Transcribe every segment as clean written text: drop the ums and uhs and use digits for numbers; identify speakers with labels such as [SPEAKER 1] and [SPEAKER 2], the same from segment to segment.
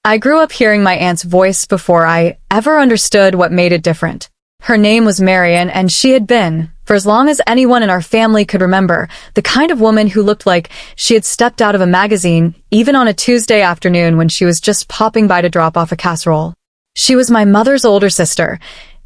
[SPEAKER 1] I grew up hearing my aunt's voice before I ever understood what made it different. Her name was Marian, and she had been, for as long as anyone in our family could remember, the kind of woman who looked like she had stepped out of a magazine, even on a Tuesday afternoon when she was just popping by to drop off a casserole. She was my mother's older sister,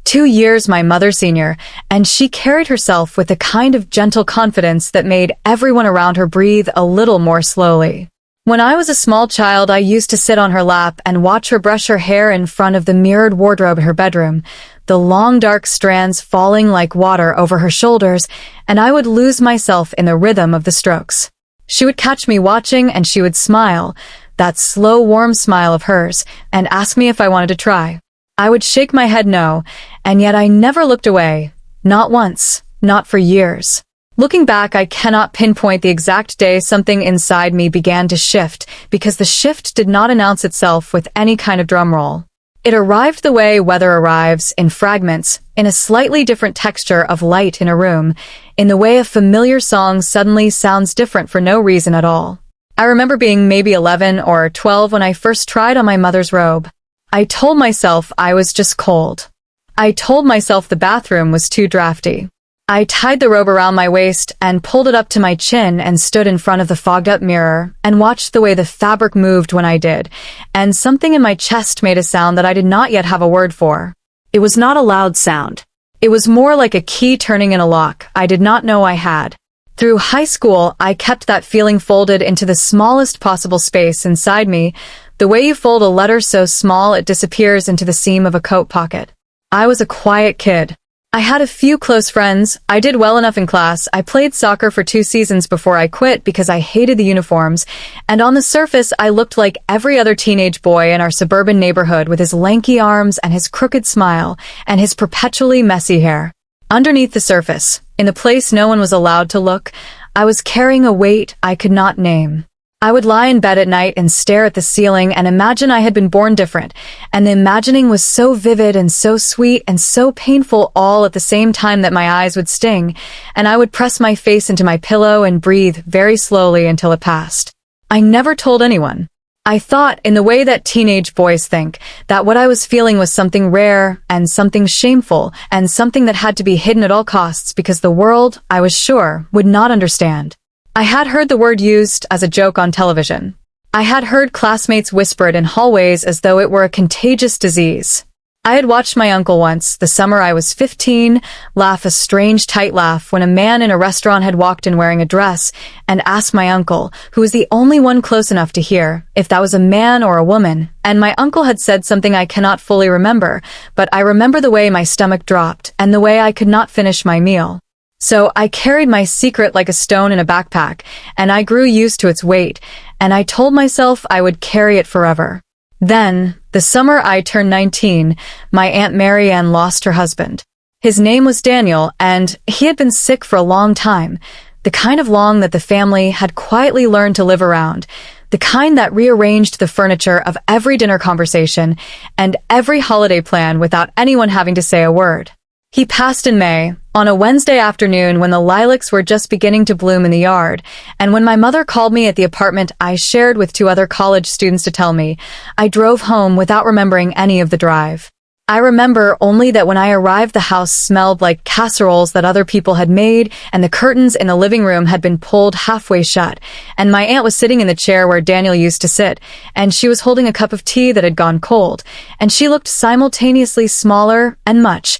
[SPEAKER 1] 2 years my mother's senior, and she carried herself with a kind of gentle confidence that made everyone around her breathe a little more slowly. When I was a small child, I used to sit on her lap and watch her brush her hair in front of the mirrored wardrobe in her bedroom, the long dark strands falling like water over her shoulders, and I would lose myself in the rhythm of the strokes. She would catch me watching and she would smile, that slow, warm smile of hers, and ask me if I wanted to try. I would shake my head no, and yet I never looked away, not once, not for years. Looking back, I cannot pinpoint the exact day something inside me began to shift, because the shift did not announce itself with any kind of drum roll. It arrived the way weather arrives, in fragments, in a slightly different texture of light in a room, in the way a familiar song suddenly sounds different for no reason at all. I remember being maybe 11 or 12 when I first tried on my mother's robe. I told myself I was just cold. I told myself the bathroom was too drafty. I tied the robe around my waist and pulled it up to my chin and stood in front of the fogged-up mirror and watched the way the fabric moved when I did, and something in my chest made a sound that I did not yet have a word for. It was not a loud sound. It was more like a key turning in a lock I did not know I had. Through high school, I kept that feeling folded into the smallest possible space inside me, the way you fold a letter so small it disappears into the seam of a coat pocket. I was a quiet kid. I had a few close friends, I did well enough in class, I played soccer for 2 seasons before I quit because I hated the uniforms, and on the surface I looked like every other teenage boy in our suburban neighborhood with his lanky arms and his crooked smile and his perpetually messy hair. Underneath the surface, in the place no one was allowed to look, I was carrying a weight I could not name. I would lie in bed at night and stare at the ceiling and imagine I had been born different, and the imagining was so vivid and so sweet and so painful all at the same time that my eyes would sting, and I would press my face into my pillow and breathe very slowly until it passed. I never told anyone. I thought, in the way that teenage boys think, that what I was feeling was something rare and something shameful and something that had to be hidden at all costs because the world, I was sure, would not understand. I had heard the word used as a joke on television. I had heard classmates whisper it in hallways as though it were a contagious disease. I had watched my uncle once, the summer I was 15, laugh a strange tight laugh when a man in a restaurant had walked in wearing a dress and asked my uncle, who was the only one close enough to hear, if that was a man or a woman, and my uncle had said something I cannot fully remember, but I remember the way my stomach dropped and the way I could not finish my meal. So I carried my secret like a stone in a backpack, and I grew used to its weight, and I told myself I would carry it forever. Then, the summer I turned 19, my Aunt Marianne lost her husband. His name was Daniel, and he had been sick for a long time, the kind of long that the family had quietly learned to live around, the kind that rearranged the furniture of every dinner conversation and every holiday plan without anyone having to say a word. He passed in May, on a Wednesday afternoon when the lilacs were just beginning to bloom in the yard, and when my mother called me at the apartment I shared with 2 other college students to tell me, I drove home without remembering any of the drive. I remember only that when I arrived the house smelled like casseroles that other people had made, and the curtains in the living room had been pulled halfway shut, and my aunt was sitting in the chair where Daniel used to sit, and she was holding a cup of tea that had gone cold, and she looked simultaneously smaller and much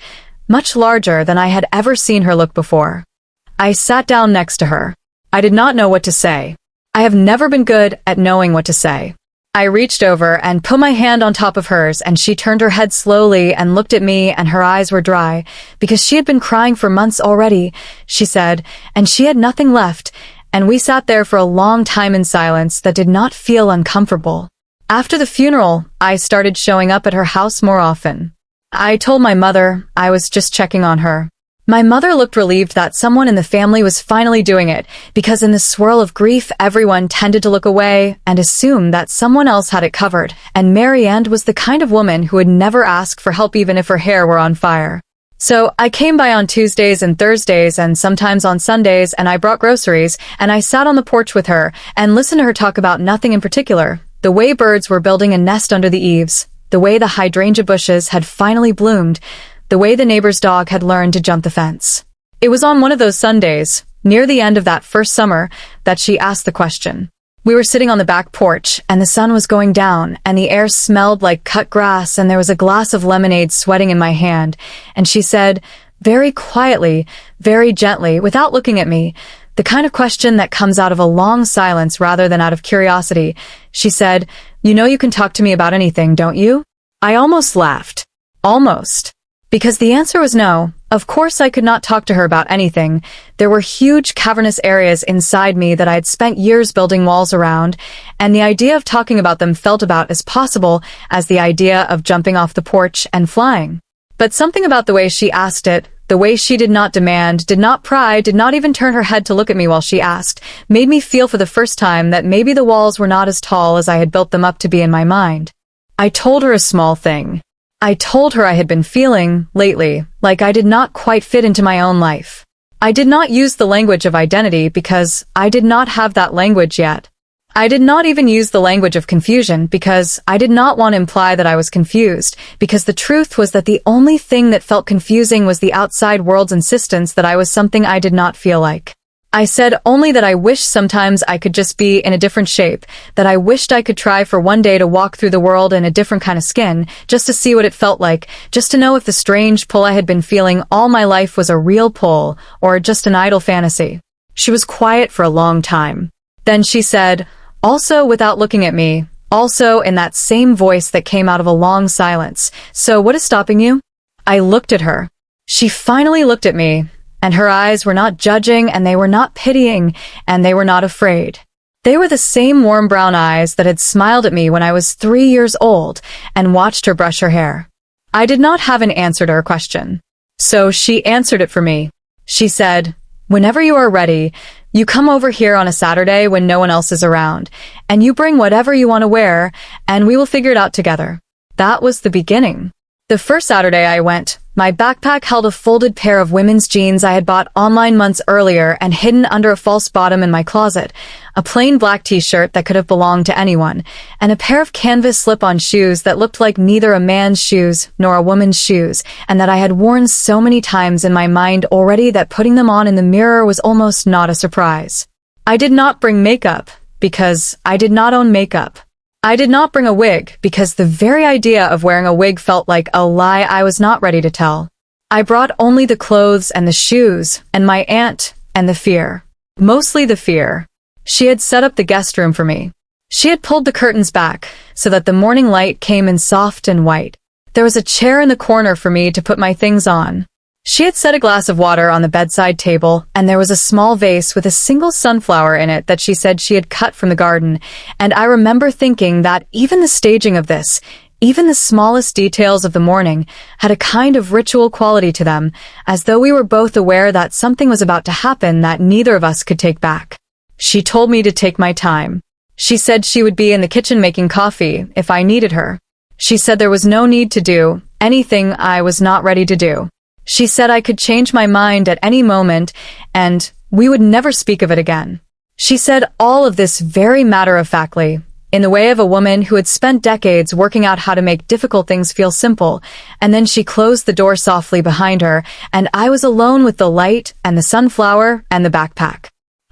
[SPEAKER 1] larger than I had ever seen her look before. I sat down next to her. I did not know what to say. I have never been good at knowing what to say. I reached over and put my hand on top of hers, and she turned her head slowly and looked at me, and her eyes were dry, because she had been crying for months already, she said, and she had nothing left, and we sat there for a long time in silence that did not feel uncomfortable. After the funeral, I started showing up at her house more often. I told my mother I was just checking on her. My mother looked relieved that someone in the family was finally doing it, because in the swirl of grief everyone tended to look away and assume that someone else had it covered, and Marianne was the kind of woman who would never ask for help even if her hair were on fire. So I came by on Tuesdays and Thursdays and sometimes on Sundays, and I brought groceries, and I sat on the porch with her and listened to her talk about nothing in particular, The way birds were building a nest under the eaves, the way the hydrangea bushes had finally bloomed, the way the neighbor's dog had learned to jump the fence. It was on one of those Sundays, near the end of that first summer, that she asked the question. We were sitting on the back porch, and the sun was going down, and the air smelled like cut grass, and there was a glass of lemonade sweating in my hand, and she said, very quietly, very gently, without looking at me, the kind of question that comes out of a long silence rather than out of curiosity. She said, "You know you can talk to me about anything, don't you?" I almost laughed. Almost. Because the answer was no. Of course I could not talk to her about anything. There were huge cavernous areas inside me that I had spent years building walls around, and the idea of talking about them felt about as possible as the idea of jumping off the porch and flying. But something about the way she asked it, the way she did not demand, did not pry, did not even turn her head to look at me while she asked, made me feel for the first time that maybe the walls were not as tall as I had built them up to be in my mind. I told her a small thing. I told her I had been feeling, lately, like I did not quite fit into my own life. I did not use the language of identity because I did not have that language yet. I did not even use the language of confusion because I did not want to imply that I was confused, because the truth was that the only thing that felt confusing was the outside world's insistence that I was something I did not feel like. I said only that I wished sometimes I could just be in a different shape, that I wished I could try for one day to walk through the world in a different kind of skin, just to see what it felt like, just to know if the strange pull I had been feeling all my life was a real pull, or just an idle fantasy. She was quiet for a long time. Then she said, also without looking at me, also in that same voice that came out of a long silence, "So what is stopping you?" I looked at her. She finally looked at me. And her eyes were not judging, and they were not pitying, and they were not afraid. They were the same warm brown eyes that had smiled at me when I was 3 years old and watched her brush her hair. I did not have an answer to her question. So she answered it for me. She said, "Whenever you are ready, you come over here on a Saturday when no one else is around, and you bring whatever you want to wear, and we will figure it out together." That was the beginning. The first Saturday I went, my backpack held a folded pair of women's jeans I had bought online months earlier and hidden under a false bottom in my closet, a plain black t-shirt that could have belonged to anyone, and a pair of canvas slip-on shoes that looked like neither a man's shoes nor a woman's shoes, and that I had worn so many times in my mind already that putting them on in the mirror was almost not a surprise. I did not bring makeup, because I did not own makeup. I did not bring a wig, because the very idea of wearing a wig felt like a lie I was not ready to tell. I brought only the clothes and the shoes, and my aunt, and the fear. Mostly the fear. She had set up the guest room for me. She had pulled the curtains back, so that the morning light came in soft and white. There was a chair in the corner for me to put my things on. She had set a glass of water on the bedside table, and there was a small vase with a single sunflower in it that she said she had cut from the garden, and I remember thinking that even the staging of this, even the smallest details of the morning, had a kind of ritual quality to them, as though we were both aware that something was about to happen that neither of us could take back. She told me to take my time. She said she would be in the kitchen making coffee if I needed her. She said there was no need to do anything I was not ready to do. She said I could change my mind at any moment, and we would never speak of it again. She said all of this very matter-of-factly, in the way of a woman who had spent decades working out how to make difficult things feel simple, and then she closed the door softly behind her, and I was alone with the light and the sunflower and the backpack.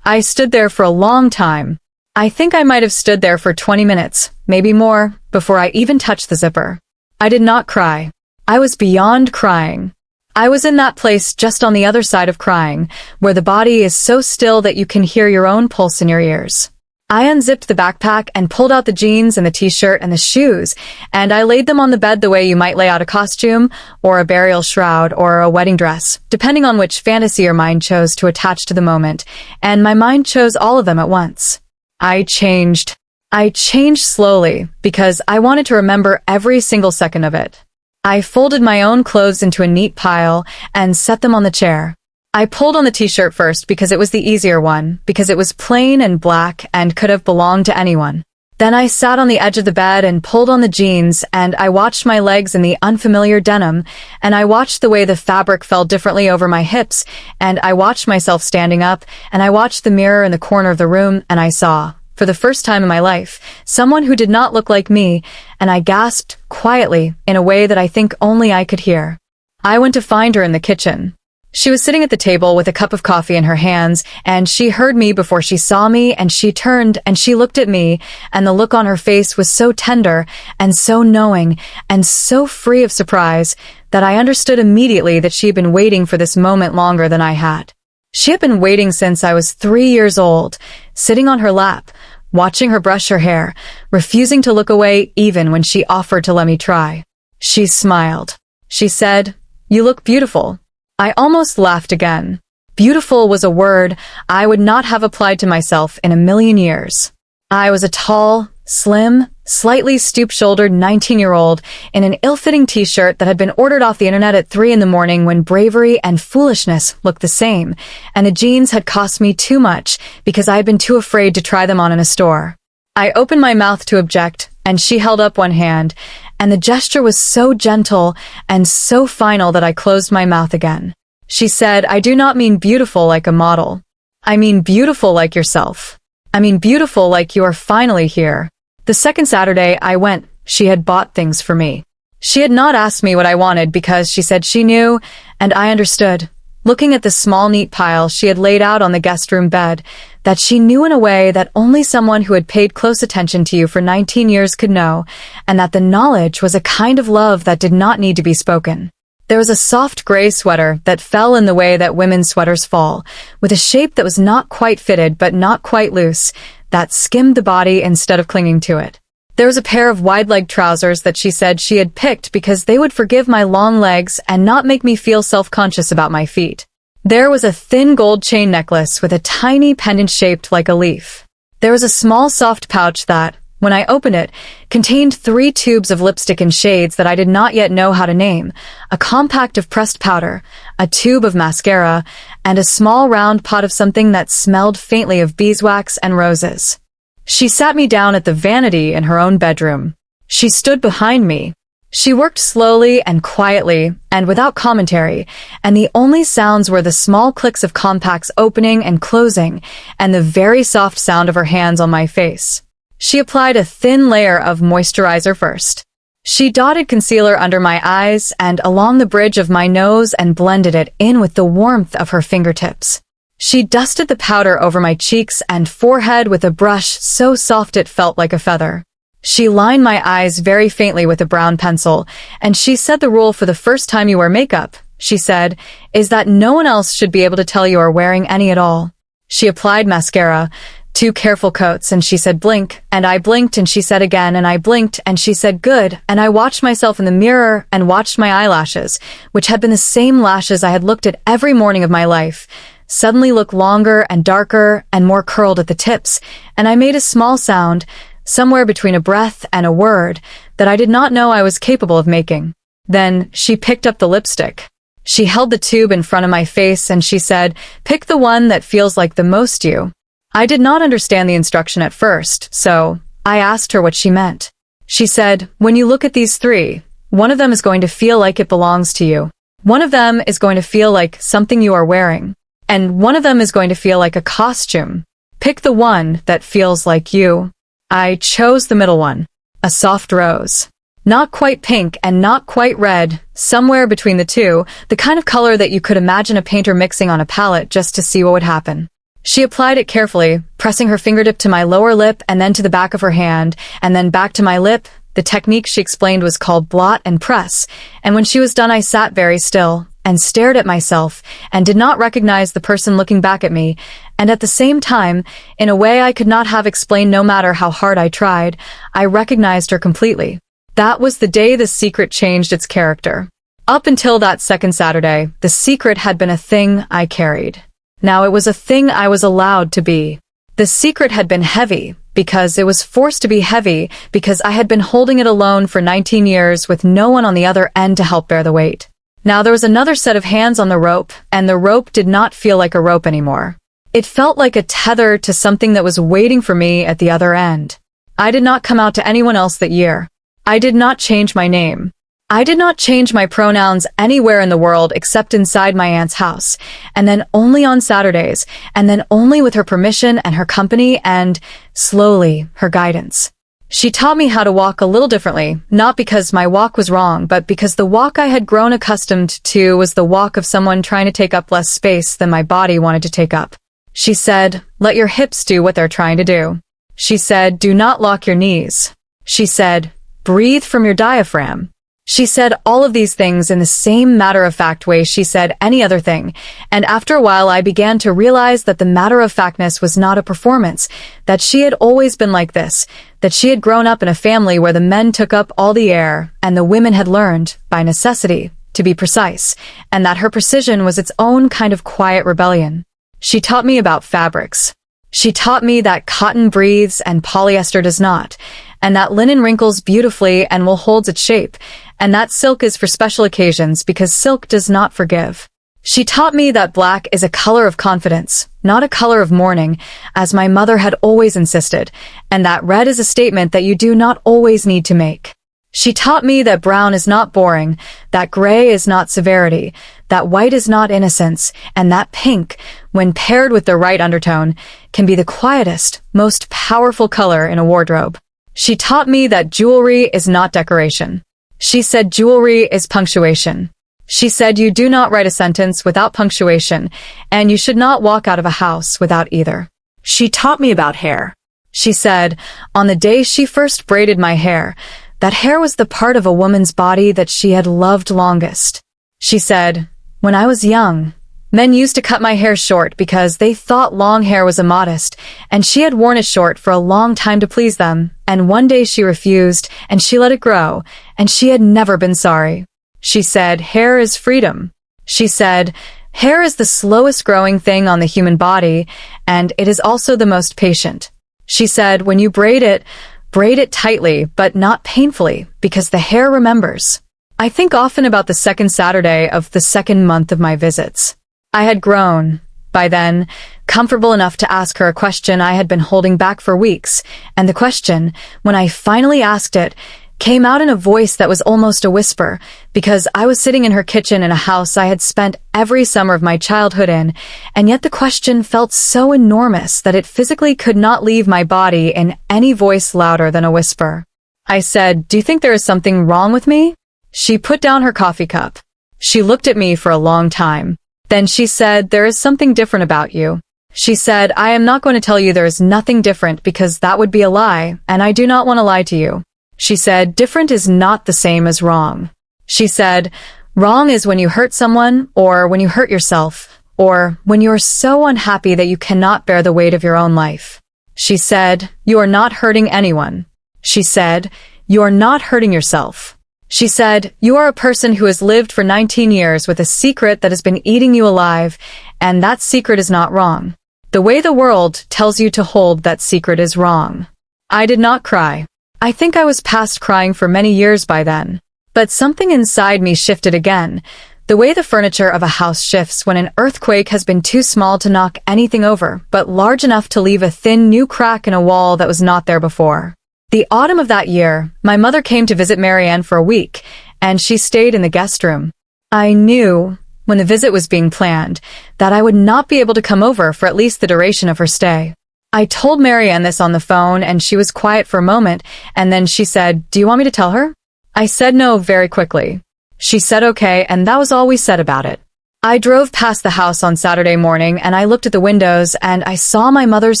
[SPEAKER 1] I stood there for a long time. I think I might have stood there for 20 minutes, maybe more, before I even touched the zipper. I did not cry. I was beyond crying. I was in that place just on the other side of crying, where the body is so still that you can hear your own pulse in your ears. I unzipped the backpack and pulled out the jeans and the t-shirt and the shoes, and I laid them on the bed the way you might lay out a costume, or a burial shroud, or a wedding dress, depending on which fantasy your mind chose to attach to the moment, and my mind chose all of them at once. I changed. I changed slowly, because I wanted to remember every single second of it. I folded my own clothes into a neat pile and set them on the chair. I pulled on the t-shirt first because it was the easier one, because it was plain and black and could have belonged to anyone. Then I sat on the edge of the bed and pulled on the jeans, and I watched my legs in the unfamiliar denim, and I watched the way the fabric fell differently over my hips, and I watched myself standing up, and I watched the mirror in the corner of the room, and I saw for the first time in my life, someone who did not look like me, and I gasped quietly in a way that I think only I could hear. I went to find her in the kitchen. She was sitting at the table with a cup of coffee in her hands, and she heard me before she saw me, and she turned and she looked at me, and the look on her face was so tender and so knowing and so free of surprise that I understood immediately that she had been waiting for this moment longer than I had. She had been waiting since I was 3 years old, sitting on her lap, watching her brush her hair, refusing to look away even when she offered to let me try. She smiled. She said, "You look beautiful." I almost laughed again. Beautiful was a word I would not have applied to myself in a million years. I was a tall, slim, slightly stoop-shouldered 19-year-old in an ill-fitting t-shirt that had been ordered off the internet at 3 in the morning when bravery and foolishness looked the same, and the jeans had cost me too much because I had been too afraid to try them on in a store. I opened my mouth to object, and she held up one hand, and the gesture was so gentle and so final that I closed my mouth again. She said, "I do not mean beautiful like a model. I mean beautiful like yourself. I mean beautiful like you are finally here." The second Saturday I went, she had bought things for me. She had not asked me what I wanted because she said she knew, and I understood, looking at the small neat pile she had laid out on the guest room bed, that she knew in a way that only someone who had paid close attention to you for 19 years could know, and that the knowledge was a kind of love that did not need to be spoken. There was a soft gray sweater that fell in the way that women's sweaters fall, with a shape that was not quite fitted but not quite loose, that skimmed the body instead of clinging to it. There was a pair of wide-leg trousers that she said she had picked because they would forgive my long legs and not make me feel self-conscious about my feet. There was a thin gold chain necklace with a tiny pendant shaped like a leaf. There was a small soft pouch that, when I opened it, contained 3 tubes of lipstick in shades that I did not yet know how to name, a compact of pressed powder, a tube of mascara, and a small round pot of something that smelled faintly of beeswax and roses. She sat me down at the vanity in her own bedroom. She stood behind me. She worked slowly and quietly and without commentary, and the only sounds were the small clicks of compacts opening and closing and the very soft sound of her hands on my face. She applied a thin layer of moisturizer first. She dotted concealer under my eyes and along the bridge of my nose and blended it in with the warmth of her fingertips. She dusted the powder over my cheeks and forehead with a brush so soft it felt like a feather. She lined my eyes very faintly with a brown pencil, and she said the rule for the first time you wear makeup, she said, is that no one else should be able to tell you are wearing any at all. She applied mascara, 2 careful coats, and she said blink, and I blinked and she said again, and I blinked and she said good, and I watched myself in the mirror and watched my eyelashes, which had been the same lashes I had looked at every morning of my life, suddenly look longer and darker and more curled at the tips, and I made a small sound, somewhere between a breath and a word, that I did not know I was capable of making. Then she picked up the lipstick. She held the tube in front of my face and she said, "Pick the one that feels like the most you." I did not understand the instruction at first, so I asked her what she meant. She said, "When you look at these 3, one of them is going to feel like it belongs to you. One of them is going to feel like something you are wearing. And one of them is going to feel like a costume. Pick the one that feels like you." I chose the middle one, a soft rose. Not quite pink and not quite red, somewhere between the two, the kind of color that you could imagine a painter mixing on a palette just to see what would happen. She applied it carefully, pressing her fingertip to my lower lip and then to the back of her hand, and then back to my lip. The technique she explained was called blot and press, and when she was done I sat very still and stared at myself and did not recognize the person looking back at me, and at the same time, in a way I could not have explained no matter how hard I tried, I recognized her completely. That was the day The Secret changed its character. Up until that second Saturday, The Secret had been a thing I carried. Now it was a thing I was allowed to be. The Secret had been heavy, because it was forced to be heavy, because I had been holding it alone for 19 years with no one on the other end to help bear the weight. Now there was another set of hands on the rope, and the rope did not feel like a rope anymore. It felt like a tether to something that was waiting for me at the other end. I did not come out to anyone else that year. I did not change my name. I did not change my pronouns anywhere in the world except inside my aunt's house, and then only on Saturdays, and then only with her permission and her company and, slowly, her guidance. She taught me how to walk a little differently, not because my walk was wrong, but because the walk I had grown accustomed to was the walk of someone trying to take up less space than my body wanted to take up. She said, let your hips do what they're trying to do. She said, do not lock your knees. She said, breathe from your diaphragm. She said all of these things in the same matter-of-fact way she said any other thing, and after a while I began to realize that the matter-of-factness was not a performance, that she had always been like this, that she had grown up in a family where the men took up all the air, and the women had learned, by necessity, to be precise, and that her precision was its own kind of quiet rebellion. She taught me about fabrics. She taught me that cotton breathes and polyester does not, and that linen wrinkles beautifully and will hold its shape, and that silk is for special occasions because silk does not forgive. She taught me that black is a color of confidence, not a color of mourning, as my mother had always insisted, and that red is a statement that you do not always need to make. She taught me that brown is not boring, that gray is not severity, that white is not innocence, and that pink, when paired with the right undertone, can be the quietest, most powerful color in a wardrobe. She taught me that jewelry is not decoration. She said jewelry is punctuation. She said you do not write a sentence without punctuation, and you should not walk out of a house without either. She taught me about hair. She said, on the day she first braided my hair, that hair was the part of a woman's body that she had loved longest. She said, when I was young, men used to cut my hair short because they thought long hair was immodest, and she had worn it short for a long time to please them, and one day she refused, and she let it grow, and she had never been sorry. She said, hair is freedom. She said, hair is the slowest growing thing on the human body, and it is also the most patient. She said, when you braid it tightly, but not painfully, because the hair remembers. I think often about the second Saturday of the second month of my visits. I had grown, by then, comfortable enough to ask her a question I had been holding back for weeks, and the question, when I finally asked it, came out in a voice that was almost a whisper, because I was sitting in her kitchen in a house I had spent every summer of my childhood in, and yet the question felt so enormous that it physically could not leave my body in any voice louder than a whisper. I said, do you think there is something wrong with me? She put down her coffee cup. She looked at me for a long time. Then she said, there is something different about you. She said, I am not going to tell you there is nothing different because that would be a lie, and I do not want to lie to you. She said, different is not the same as wrong. She said, wrong is when you hurt someone, or when you hurt yourself, or when you are so unhappy that you cannot bear the weight of your own life. She said, you are not hurting anyone. She said, you are not hurting yourself. She said, you are a person who has lived for 19 years with a secret that has been eating you alive, and that secret is not wrong. The way the world tells you to hold that secret is wrong. I did not cry. I think I was past crying for many years by then. But something inside me shifted again, the way the furniture of a house shifts when an earthquake has been too small to knock anything over, but large enough to leave a thin new crack in a wall that was not there before. The autumn of that year, my mother came to visit Marianne for a week, and she stayed in the guest room. I knew, when the visit was being planned, that I would not be able to come over for at least the duration of her stay. I told Marianne this on the phone, and she was quiet for a moment, and then she said, do you want me to tell her? I said no very quickly. She said okay, and that was all we said about it. I drove past the house on Saturday morning, and I looked at the windows, and I saw my mother's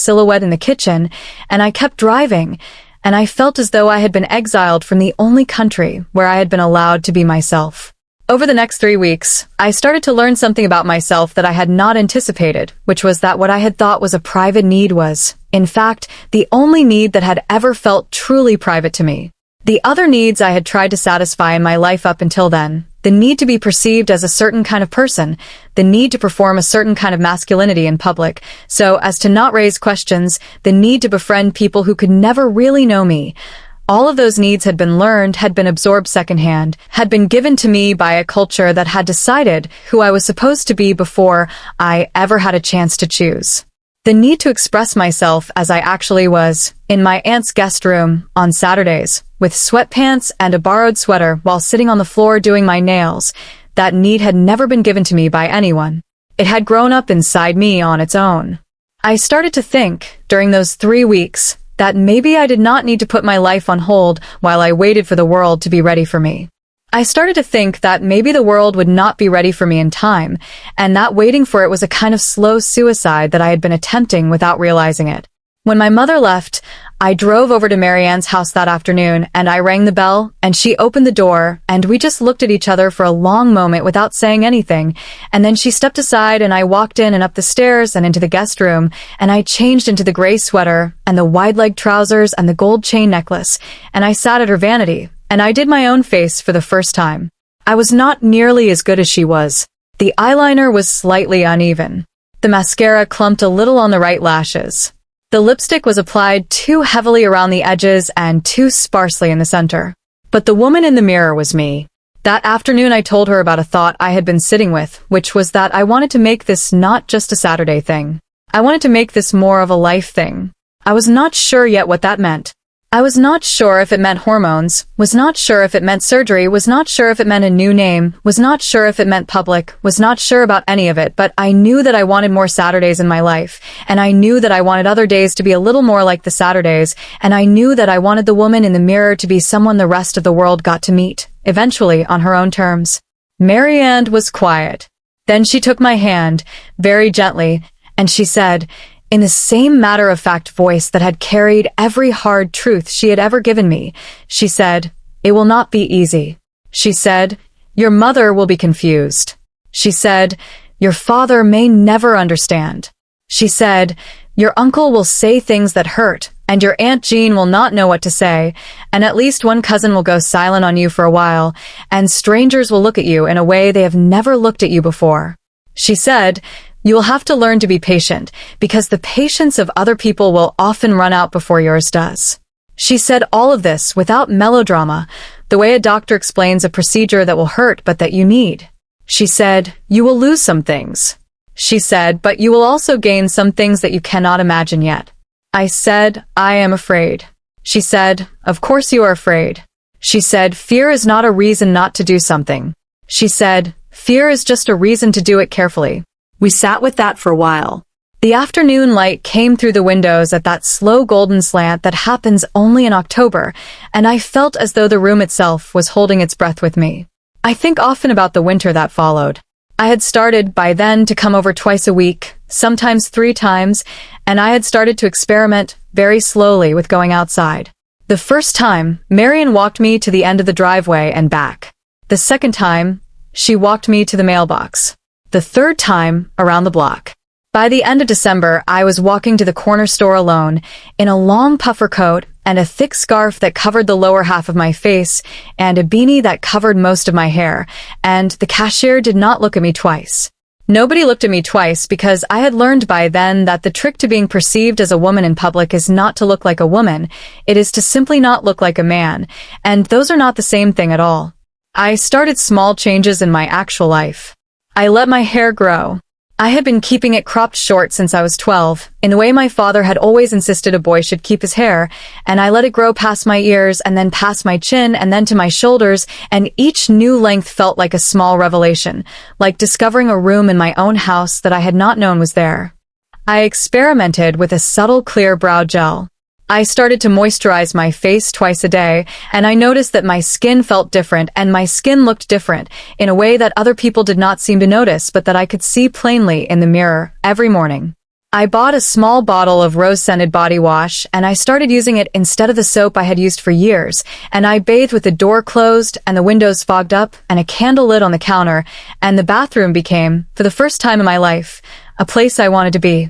[SPEAKER 1] silhouette in the kitchen, and I kept driving, and I felt as though I had been exiled from the only country where I had been allowed to be myself. Over the next 3 weeks, I started to learn something about myself that I had not anticipated, which was that what I had thought was a private need was, in fact, the only need that had ever felt truly private to me. The other needs I had tried to satisfy in my life up until then, the need to be perceived as a certain kind of person, the need to perform a certain kind of masculinity in public, so as to not raise questions, the need to befriend people who could never really know me. All of those needs had been learned, had been absorbed secondhand, had been given to me by a culture that had decided who I was supposed to be before I ever had a chance to choose. The need to express myself as I actually was, in my aunt's guest room, on Saturdays, with sweatpants and a borrowed sweater while sitting on the floor doing my nails. That need had never been given to me by anyone. It had grown up inside me on its own. I started to think, during those 3 weeks, that maybe I did not need to put my life on hold while I waited for the world to be ready for me. I started to think that maybe the world would not be ready for me in time, and that waiting for it was a kind of slow suicide that I had been attempting without realizing it. When my mother left, I drove over to Marianne's house that afternoon, and I rang the bell, and she opened the door, and we just looked at each other for a long moment without saying anything, and then she stepped aside, and I walked in and up the stairs and into the guest room, and I changed into the gray sweater, and the wide-leg trousers, and the gold chain necklace, and I sat at her vanity, and I did my own face for the first time. I was not nearly as good as she was. The eyeliner was slightly uneven. The mascara clumped a little on the right lashes. The lipstick was applied too heavily around the edges and too sparsely in the center. But the woman in the mirror was me. That afternoon I told her about a thought I had been sitting with, which was that I wanted to make this not just a Saturday thing. I wanted to make this more of a life thing. I was not sure yet what that meant. I was not sure if it meant hormones, was not sure if it meant surgery, was not sure if it meant a new name, was not sure if it meant public, was not sure about any of it, but I knew that I wanted more Saturdays in my life, and I knew that I wanted other days to be a little more like the Saturdays, and I knew that I wanted the woman in the mirror to be someone the rest of the world got to meet, eventually on her own terms. Marianne was quiet. Then she took my hand, very gently, and she said, in the same matter-of-fact voice that had carried every hard truth she had ever given me, she said, "It will not be easy." She said, "Your mother will be confused." She said, "Your father may never understand." She said, "Your uncle will say things that hurt, and your Aunt Jean will not know what to say, and at least one cousin will go silent on you for a while, and strangers will look at you in a way they have never looked at you before." She said, "You will have to learn to be patient, because the patience of other people will often run out before yours does." She said all of this without melodrama, the way a doctor explains a procedure that will hurt but that you need. She said, "You will lose some things." She said, "But you will also gain some things that you cannot imagine yet." I said, "I am afraid." She said, "Of course you are afraid." She said, "Fear is not a reason not to do something." She said, "Fear is just a reason to do it carefully." We sat with that for a while. The afternoon light came through the windows at that slow golden slant that happens only in October, and I felt as though the room itself was holding its breath with me. I think often about the winter that followed. I had started by then to come over twice a week, sometimes 3 times, and I had started to experiment very slowly with going outside. The first time, Marian walked me to the end of the driveway and back. The second time, she walked me to the mailbox. The third time, around the block. By the end of December, I was walking to the corner store alone, in a long puffer coat and a thick scarf that covered the lower half of my face, and a beanie that covered most of my hair, and the cashier did not look at me twice. Nobody looked at me twice because I had learned by then that the trick to being perceived as a woman in public is not to look like a woman, it is to simply not look like a man, and those are not the same thing at all. I started small changes in my actual life. I let my hair grow. I had been keeping it cropped short since I was 12, in the way my father had always insisted a boy should keep his hair, and I let it grow past my ears and then past my chin and then to my shoulders, and each new length felt like a small revelation, like discovering a room in my own house that I had not known was there. I experimented with a subtle clear brow gel. I started to moisturize my face twice a day, and I noticed that my skin felt different and my skin looked different in a way that other people did not seem to notice but that I could see plainly in the mirror every morning. I bought a small bottle of rose-scented body wash, and I started using it instead of the soap I had used for years, and I bathed with the door closed and the windows fogged up and a candle lit on the counter, and the bathroom became, for the first time in my life, a place I wanted to be.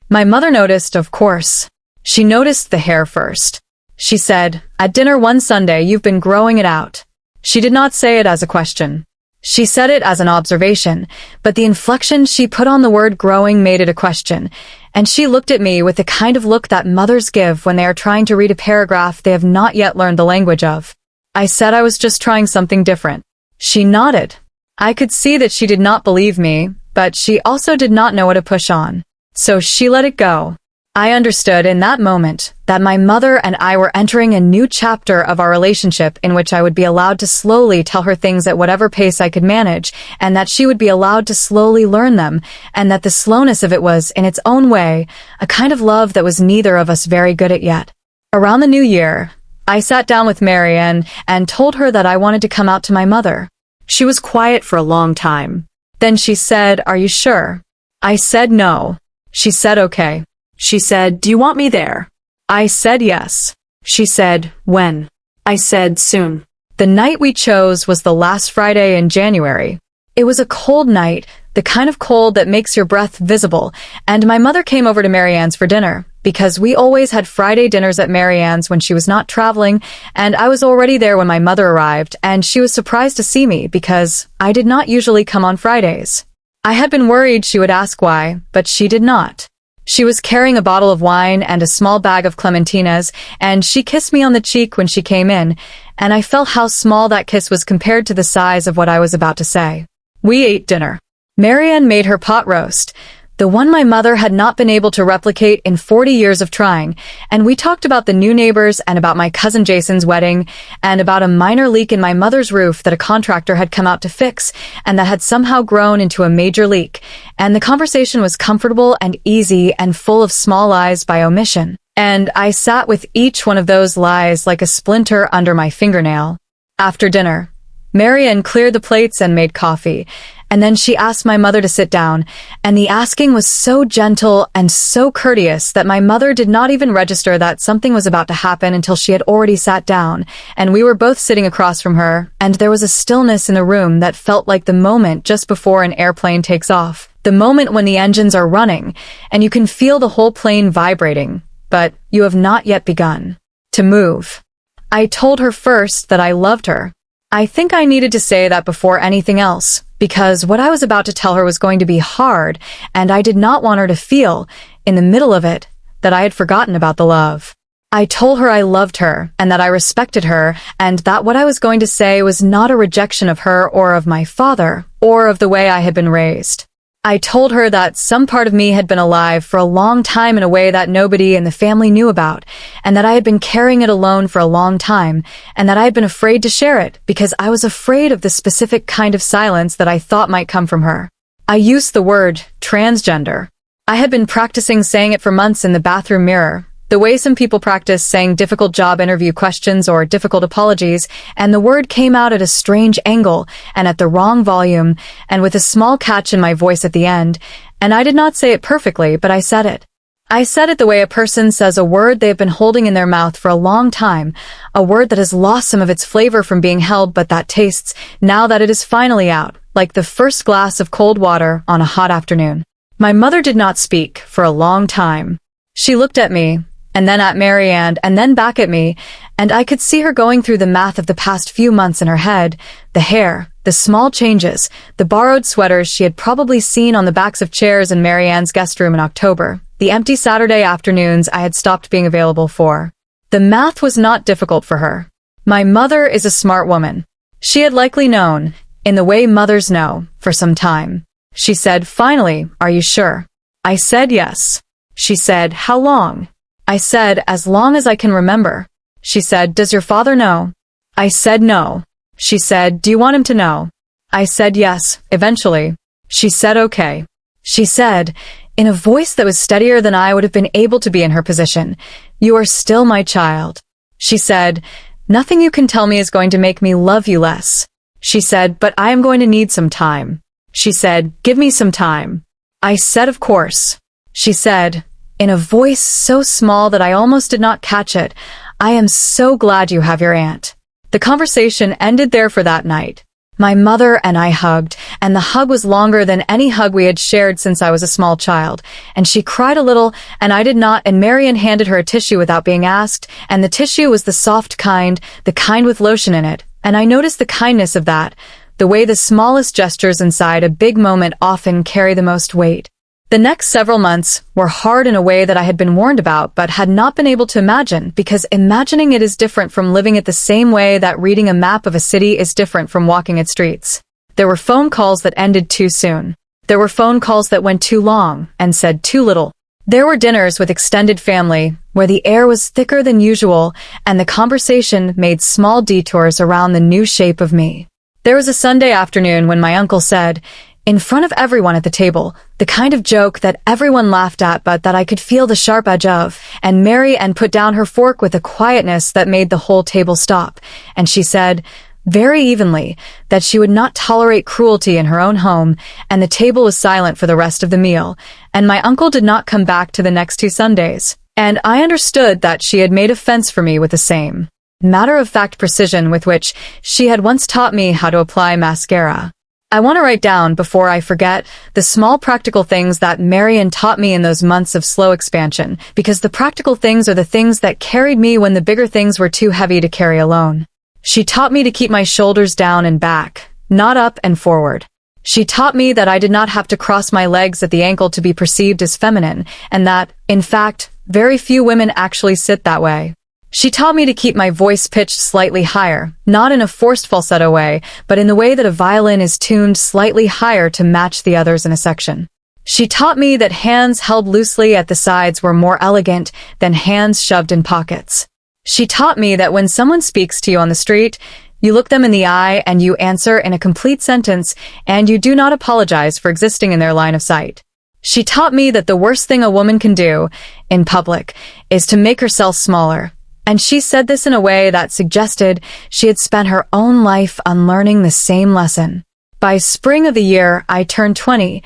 [SPEAKER 1] My mother noticed, of course. She noticed the hair first. She said, "At dinner one Sunday you've been growing it out." She did not say it as a question. She said it as an observation, but the inflection she put on the word growing made it a question, and she looked at me with the kind of look that mothers give when they are trying to read a paragraph they have not yet learned the language of. I said I was just trying something different. She nodded. I could see that she did not believe me, but she also did not know what to push on. So she let it go. I understood in that moment that my mother and I were entering a new chapter of our relationship in which I would be allowed to slowly tell her things at whatever pace I could manage, and that she would be allowed to slowly learn them, and that the slowness of it was, in its own way, a kind of love that was neither of us very good at yet. Around the new year, I sat down with Marianne and told her that I wanted to come out to my mother. She was quiet for a long time. Then she said, "Are you sure?" I said no. She said okay. She said, "Do you want me there?" I said yes. She said, "When?" I said, "Soon." The night we chose was the last Friday in January. It was a cold night, the kind of cold that makes your breath visible, and my mother came over to Marianne's for dinner, because we always had Friday dinners at Marianne's when she was not traveling, and I was already there when my mother arrived, and she was surprised to see me because I did not usually come on Fridays. I had been worried she would ask why, but she did not. She was carrying a bottle of wine and a small bag of clementinas, and she kissed me on the cheek when she came in, and I felt how small that kiss was compared to the size of what I was about to say. We ate dinner. Marianne made her pot roast, the one my mother had not been able to replicate in 40 years of trying, and we talked about the new neighbors and about my cousin Jason's wedding, and about a minor leak in my mother's roof that a contractor had come out to fix, and that had somehow grown into a major leak, and the conversation was comfortable and easy and full of small lies by omission, and I sat with each one of those lies like a splinter under my fingernail. After dinner, Marianne cleared the plates and made coffee, and then she asked my mother to sit down, and the asking was so gentle and so courteous that my mother did not even register that something was about to happen until she had already sat down, and we were both sitting across from her, and there was a stillness in the room that felt like the moment just before an airplane takes off, the moment when the engines are running, and you can feel the whole plane vibrating, but you have not yet begun to move. I told her first that I loved her. I think I needed to say that before anything else, because what I was about to tell her was going to be hard, and I did not want her to feel, in the middle of it, that I had forgotten about the love. I told her I loved her, and that I respected her, and that what I was going to say was not a rejection of her or of my father, or of the way I had been raised. I told her that some part of me had been alive for a long time in a way that nobody in the family knew about, and that I had been carrying it alone for a long time, and that I had been afraid to share it because I was afraid of the specific kind of silence that I thought might come from her. I used the word transgender. I had been practicing saying it for months in the bathroom mirror, the way some people practice saying difficult job interview questions or difficult apologies, and the word came out at a strange angle and at the wrong volume and with a small catch in my voice at the end, and I did not say it perfectly, but I said it. I said it the way a person says a word they have been holding in their mouth for a long time, a word that has lost some of its flavor from being held but that tastes, now that it is finally out, like the first glass of cold water on a hot afternoon. My mother did not speak for a long time. She looked at me, and then at Marianne, and then back at me, and I could see her going through the math of the past few months in her head, the hair, the small changes, the borrowed sweaters she had probably seen on the backs of chairs in Marianne's guest room in October, the empty Saturday afternoons I had stopped being available for. The math was not difficult for her. My mother is a smart woman. She had likely known, in the way mothers know, for some time. She said, "Finally, are you sure?" I said yes. She said, "How long?" I said, "As long as I can remember." She said, "Does your father know?" I said no. She said, "Do you want him to know?" I said yes, eventually. She said okay. She said, in a voice that was steadier than I would have been able to be in her position, "You are still my child." She said, "Nothing you can tell me is going to make me love you less." She said, "But I am going to need some time." She said, "Give me some time." I said, "Of course." She said, in a voice so small that I almost did not catch it, "I am so glad you have your aunt." The conversation ended there for that night. My mother and I hugged, and the hug was longer than any hug we had shared since I was a small child, and she cried a little, and I did not, and Marianne handed her a tissue without being asked, and the tissue was the soft kind, the kind with lotion in it, and I noticed the kindness of that, the way the smallest gestures inside a big moment often carry the most weight. The next several months were hard in a way that I had been warned about but had not been able to imagine, because imagining it is different from living it the same way that reading a map of a city is different from walking its streets. There were phone calls that ended too soon. There were phone calls that went too long and said too little. There were dinners with extended family, where the air was thicker than usual and the conversation made small detours around the new shape of me. There was a Sunday afternoon when my uncle said, in front of everyone at the table, the kind of joke that everyone laughed at but that I could feel the sharp edge of, and Mary Ann put down her fork with a quietness that made the whole table stop, and she said, very evenly, that she would not tolerate cruelty in her own home, and the table was silent for the rest of the meal, and my uncle did not come back to the next 2 Sundays. And I understood that she had made a fence for me with the same matter-of-fact precision with which she had once taught me how to apply mascara. I want to write down, before I forget, the small practical things that Mary Ann taught me in those months of slow expansion, because the practical things are the things that carried me when the bigger things were too heavy to carry alone. She taught me to keep my shoulders down and back, not up and forward. She taught me that I did not have to cross my legs at the ankle to be perceived as feminine, and that, in fact, very few women actually sit that way. She taught me to keep my voice pitched slightly higher, not in a forced falsetto way, but in the way that a violin is tuned slightly higher to match the others in a section. She taught me that hands held loosely at the sides were more elegant than hands shoved in pockets. She taught me that when someone speaks to you on the street, you look them in the eye and you answer in a complete sentence, and you do not apologize for existing in their line of sight. She taught me that the worst thing a woman can do, in public, is to make herself smaller. And she said this in a way that suggested she had spent her own life unlearning the same lesson. By spring of the year I turned 20,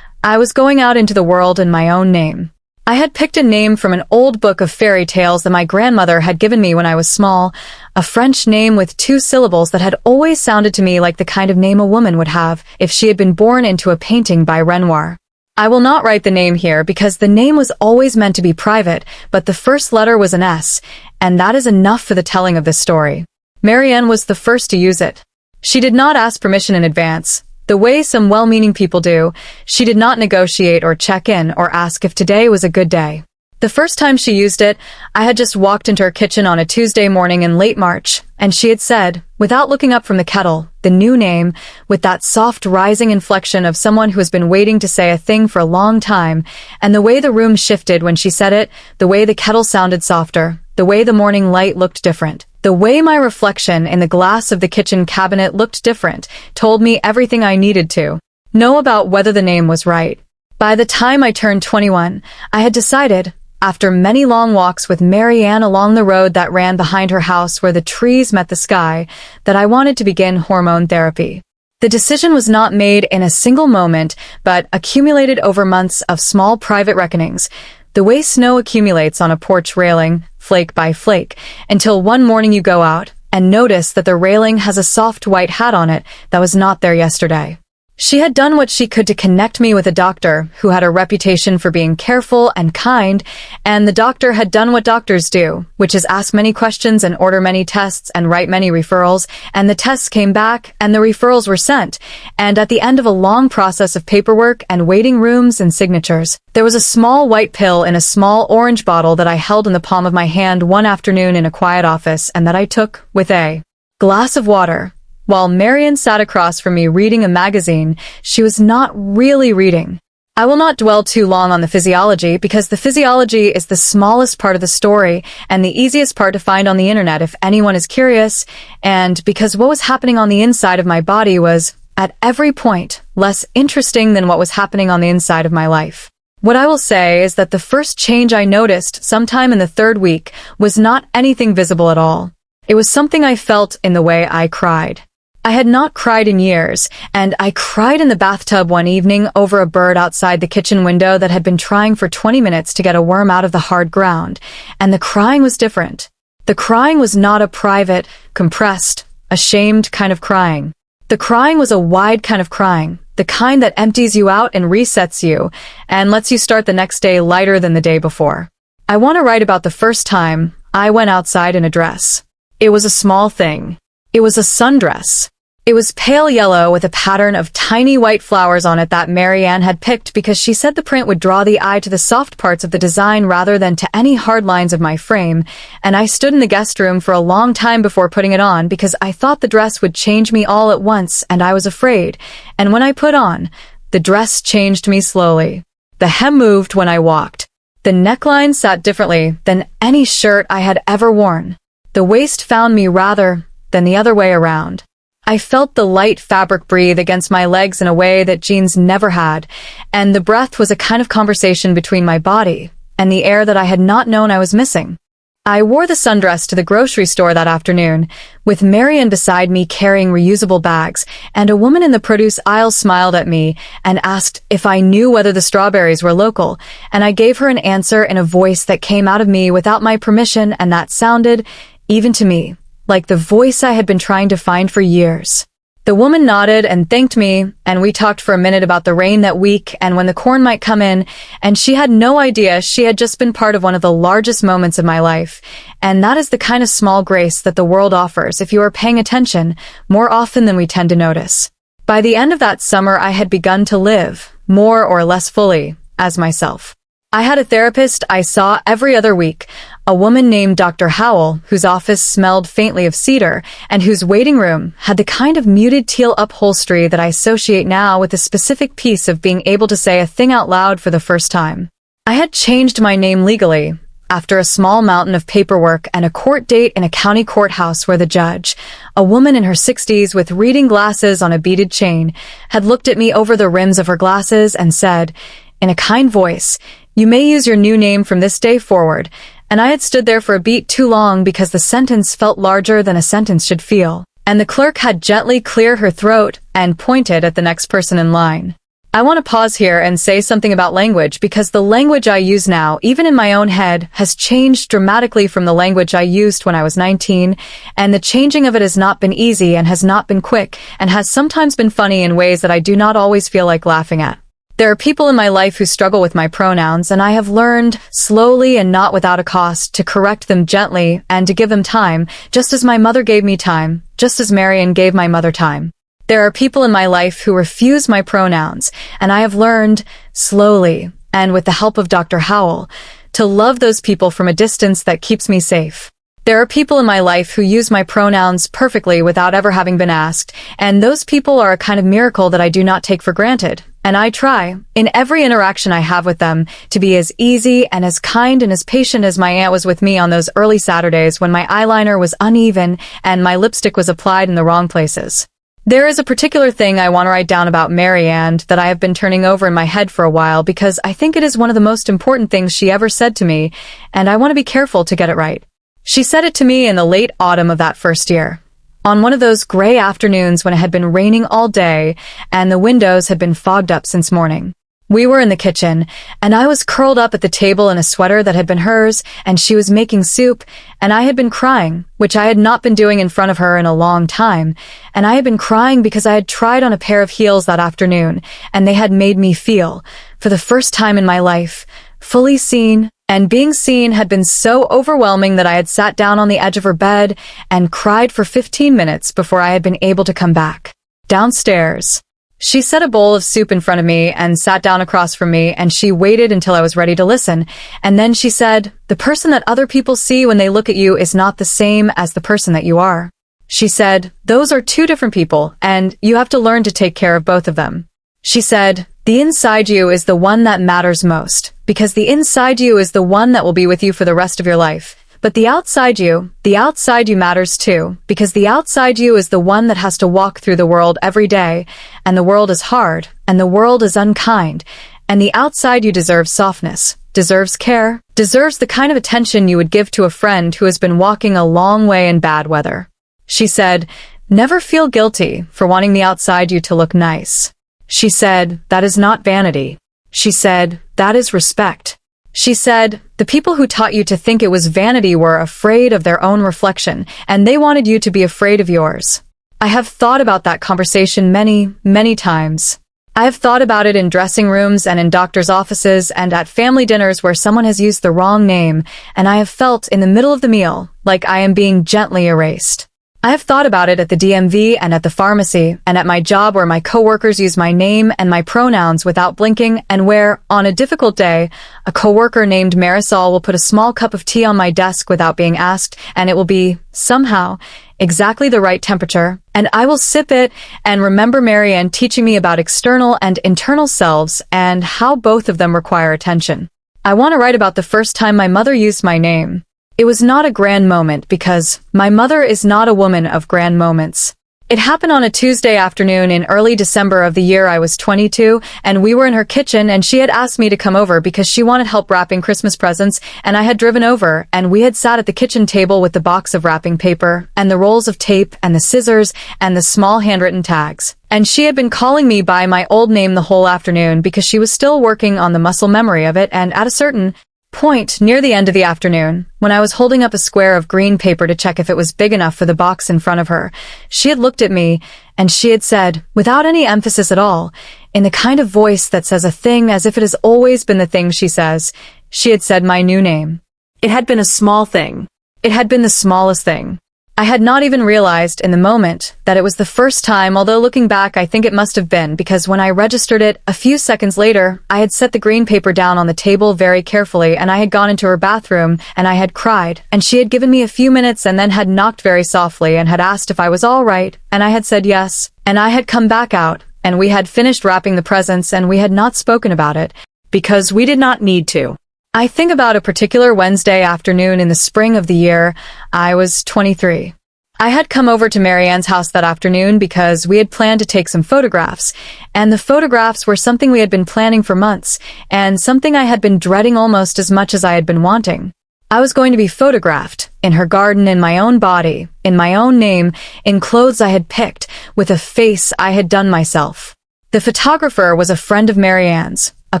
[SPEAKER 1] I was going out into the world in my own name. I had picked a name from an old book of fairy tales that my grandmother had given me when I was small, a French name with 2 syllables that had always sounded to me like the kind of name a woman would have if she had been born into a painting by Renoir. I will not write the name here because the name was always meant to be private, but the first letter was an S, and that is enough for the telling of this story. Mary Ann was the first to use it. She did not ask permission in advance. The way some well-meaning people do, she did not negotiate or check in or ask if today was a good day. The first time she used it, I had just walked into her kitchen on a Tuesday morning in late March, and she had said, without looking up from the kettle, the new name, with that soft rising inflection of someone who has been waiting to say a thing for a long time, and the way the room shifted when she said it, the way the kettle sounded softer, the way the morning light looked different, the way my reflection in the glass of the kitchen cabinet looked different, told me everything I needed to know about whether the name was right. By the time I turned 21, I had decided, after many long walks with Mary Ann along the road that ran behind her house where the trees met the sky, that I wanted to begin hormone therapy. The decision was not made in a single moment, but accumulated over months of small private reckonings, the way snow accumulates on a porch railing, flake by flake, until one morning you go out and notice that the railing has a soft white hat on it that was not there yesterday. She had done what she could to connect me with a doctor who had a reputation for being careful and kind, and the doctor had done what doctors do, which is ask many questions and order many tests and write many referrals, and the tests came back and the referrals were sent, and at the end of a long process of paperwork and waiting rooms and signatures, there was a small white pill in a small orange bottle that I held in the palm of my hand one afternoon in a quiet office and that I took with a glass of water. While Mary Ann sat across from me reading a magazine, she was not really reading. I will not dwell too long on the physiology because the physiology is the smallest part of the story and the easiest part to find on the internet if anyone is curious, and because what was happening on the inside of my body was, at every point, less interesting than what was happening on the inside of my life. What I will say is that the first change I noticed sometime in the 3rd week was not anything visible at all. It was something I felt in the way I cried. I had not cried in years, and I cried in the bathtub one evening over a bird outside the kitchen window that had been trying for 20 minutes to get a worm out of the hard ground, and the crying was different. The crying was not a private, compressed, ashamed kind of crying. The crying was a wide kind of crying, the kind that empties you out and resets you, and lets you start the next day lighter than the day before. I want to write about the first time I went outside in a dress. It was a small thing. It was a sundress. It was pale yellow with a pattern of tiny white flowers on it that Mary Ann had picked because she said the print would draw the eye to the soft parts of the design rather than to any hard lines of my frame, and I stood in the guest room for a long time before putting it on because I thought the dress would change me all at once and I was afraid, and when I put on, The dress changed me slowly. The hem moved when I walked. The neckline sat differently than any shirt I had ever worn. The waist found me rather than the other way around. I felt the light fabric breathe against my legs in a way that jeans never had, and the breath was a kind of conversation between my body and the air that I had not known I was missing. I wore the sundress to the grocery store that afternoon, with Marian beside me carrying reusable bags, and a woman in the produce aisle smiled at me and asked if I knew whether the strawberries were local, and I gave her an answer in a voice that came out of me without my permission, and that sounded, even to me, like the voice I had been trying to find for years. The woman nodded and thanked me, and we talked for a minute about the rain that week and when the corn might come in, and she had no idea she had just been part of one of the largest moments of my life, and that is the kind of small grace that the world offers if you are paying attention more often than we tend to notice. By the end of that summer, I had begun to live, more or less fully, as myself. I had a therapist I saw every other week, a woman named Dr. Howell, whose office smelled faintly of cedar, and whose waiting room had the kind of muted teal upholstery that I associate now with a specific piece of being able to say a thing out loud for the first time. I had changed my name legally, after a small mountain of paperwork and a court date in a county courthouse where the judge, a woman in her 60s with reading glasses on a beaded chain, had looked at me over the rims of her glasses and said, in a kind voice, "You may use your new name from this day forward," and I had stood there for a beat too long because the sentence felt larger than a sentence should feel, and the clerk had gently cleared her throat and pointed at the next person in line. I want to pause here and say something about language because the language I use now, even in my own head, has changed dramatically from the language I used when I was 19, and the changing of it has not been easy and has not been quick and has sometimes been funny in ways that I do not always feel like laughing at. There are people in my life who struggle with my pronouns, and I have learned, slowly and not without a cost, to correct them gently and to give them time, just as my mother gave me time, just as Marian gave my mother time. There are people in my life who refuse my pronouns, and I have learned, slowly, and with the help of Dr. Howell, to love those people from a distance that keeps me safe. There are people in my life who use my pronouns perfectly without ever having been asked, and those people are a kind of miracle that I do not take for granted. And I try, in every interaction I have with them, to be as easy and as kind and as patient as my aunt was with me on those early Saturdays when my eyeliner was uneven and my lipstick was applied in the wrong places. There is a particular thing I want to write down about Marianne that I have been turning over in my head for a while because I think it is one of the most important things she ever said to me, and I want to be careful to get it right. She said it to me in the late autumn of that first year. On one of those gray afternoons when it had been raining all day and the windows had been fogged up since morning. We were in the kitchen, and I was curled up at the table in a sweater that had been hers, and she was making soup, and I had been crying, which I had not been doing in front of her in a long time, and I had been crying because I had tried on a pair of heels that afternoon, and they had made me feel, for the first time in my life, fully seen, and being seen had been so overwhelming that I had sat down on the edge of her bed and cried for 15 minutes before I had been able to come back. Downstairs. She set a bowl of soup in front of me and sat down across from me, and she waited until I was ready to listen, and then she said, "The person that other people see when they look at you is not the same as the person that you are." She said, "Those are two different people, and you have to learn to take care of both of them." She said, "The inside you is the one that matters most, because the inside you is the one that will be with you for the rest of your life. But the outside you matters too, because the outside you is the one that has to walk through the world every day, and the world is hard, and the world is unkind, and the outside you deserves softness, deserves care, deserves the kind of attention you would give to a friend who has been walking a long way in bad weather." She said, "Never feel guilty for wanting the outside you to look nice." She said, "That is not vanity." She said, "That is respect." She said, "The people who taught you to think it was vanity were afraid of their own reflection, and they wanted you to be afraid of yours." I have thought about that conversation many, many times. I have thought about it in dressing rooms and in doctors' offices and at family dinners where someone has used the wrong name, and I have felt in the middle of the meal like I am being gently erased. I have thought about it at the DMV and at the pharmacy and at my job where my coworkers use my name and my pronouns without blinking, and where, on a difficult day, a coworker named Marisol will put a small cup of tea on my desk without being asked, and it will be, somehow, exactly the right temperature, and I will sip it and remember Marianne teaching me about external and internal selves and how both of them require attention. I want to write about the first time my mother used my name. It was not a grand moment because my mother is not a woman of grand moments. It happened on a Tuesday afternoon in early December of the year I was 22, and we were in her kitchen and she had asked me to come over because she wanted help wrapping Christmas presents, and I had driven over and we had sat at the kitchen table with the box of wrapping paper and the rolls of tape and the scissors and the small handwritten tags. And she had been calling me by my old name the whole afternoon because she was still working on the muscle memory of it, and at a certain point near the end of the afternoon, when I was holding up a square of green paper to check if it was big enough for the box in front of her, she had looked at me and she had said, without any emphasis at all, in the kind of voice that says a thing as if it has always been the thing she says, she had said my new name. It had been a small thing. It had been the smallest thing. I had not even realized in the moment that it was the first time, although looking back I think it must have been, because when I registered it a few seconds later, I had set the green paper down on the table very carefully, and I had gone into her bathroom and I had cried, and she had given me a few minutes and then had knocked very softly and had asked if I was all right, and I had said yes, and I had come back out, and we had finished wrapping the presents and we had not spoken about it, because we did not need to. I think about a particular Wednesday afternoon in the spring of the year I was 23. I had come over to Marianne's house that afternoon because we had planned to take some photographs, and the photographs were something we had been planning for months, and something I had been dreading almost as much as I had been wanting. I was going to be photographed, in her garden, in my own body, in my own name, in clothes I had picked, with a face I had done myself. The photographer was a friend of Marianne's, a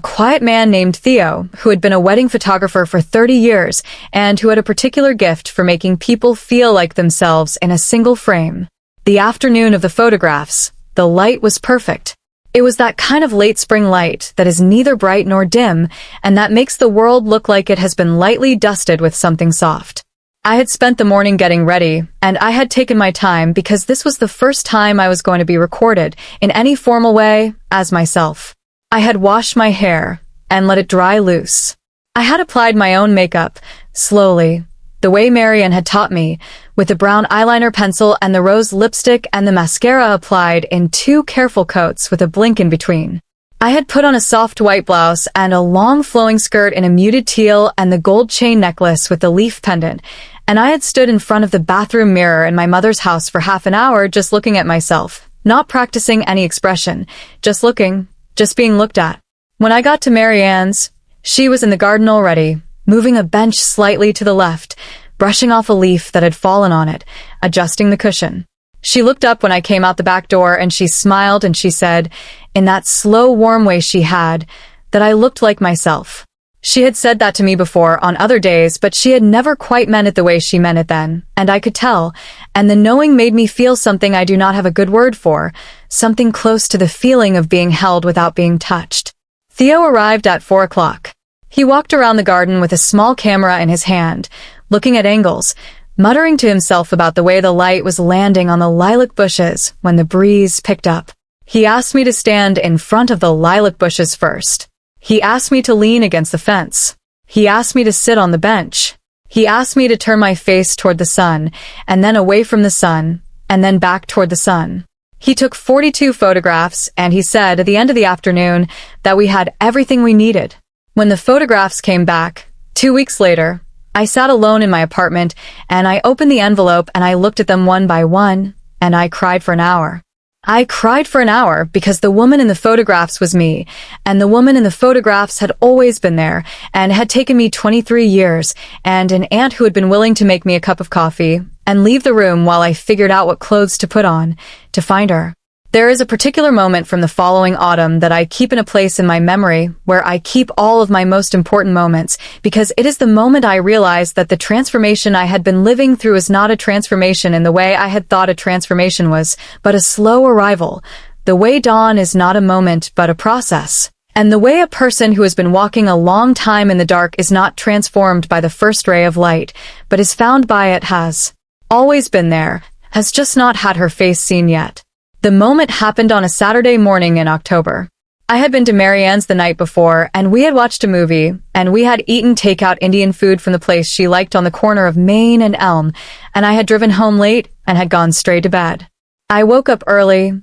[SPEAKER 1] quiet man named Theo, who had been a wedding photographer for 30 years and who had a particular gift for making people feel like themselves in a single frame. The afternoon of the photographs, the light was perfect. It was that kind of late spring light that is neither bright nor dim, and that makes the world look like it has been lightly dusted with something soft. I had spent the morning getting ready, and I had taken my time because this was the first time I was going to be recorded, in any formal way, as myself. I had washed my hair and let it dry loose. I had applied my own makeup, slowly, the way Marianne had taught me, with the brown eyeliner pencil and the rose lipstick and the mascara applied in 2 careful coats with a blink in between. I had put on a soft white blouse and a long flowing skirt in a muted teal and the gold chain necklace with the leaf pendant, and I had stood in front of the bathroom mirror in my mother's house for half an hour just looking at myself, not practicing any expression, just looking, just being looked at. When I got to Marianne's, she was in the garden already, moving a bench slightly to the left, brushing off a leaf that had fallen on it, adjusting the cushion. She looked up when I came out the back door and she smiled and she said, in that slow, warm way she had, that I looked like myself. She had said that to me before on other days, but she had never quite meant it the way she meant it then, and I could tell, and the knowing made me feel something I do not have a good word for, something close to the feeling of being held without being touched. Theo arrived at 4 o'clock. He walked around the garden with a small camera in his hand, looking at angles, muttering to himself about the way the light was landing on the lilac bushes when the breeze picked up. He asked me to stand in front of the lilac bushes first. He asked me to lean against the fence. He asked me to sit on the bench. He asked me to turn my face toward the sun, and then away from the sun, and then back toward the sun. He took 42 photographs, and he said at the end of the afternoon that we had everything we needed. When the photographs came back, 2 weeks later, I sat alone in my apartment, and I opened the envelope and I looked at them one by one, and I cried for an hour. I cried for an hour because the woman in the photographs was me, and the woman in the photographs had always been there, and had taken me 23 years, and an aunt who had been willing to make me a cup of coffee, and leave the room while I figured out what clothes to put on, to find her. There is a particular moment from the following autumn that I keep in a place in my memory where I keep all of my most important moments, because it is the moment I realized that the transformation I had been living through is not a transformation in the way I had thought a transformation was, but a slow arrival. The way dawn is not a moment, but a process. And the way a person who has been walking a long time in the dark is not transformed by the first ray of light, but is found by it has always been there, has just not had her face seen yet. The moment happened on a Saturday morning in October. I had been to Marianne's the night before, and we had watched a movie, and we had eaten takeout Indian food from the place she liked on the corner of Main and Elm, and I had driven home late and had gone straight to bed. I woke up earlier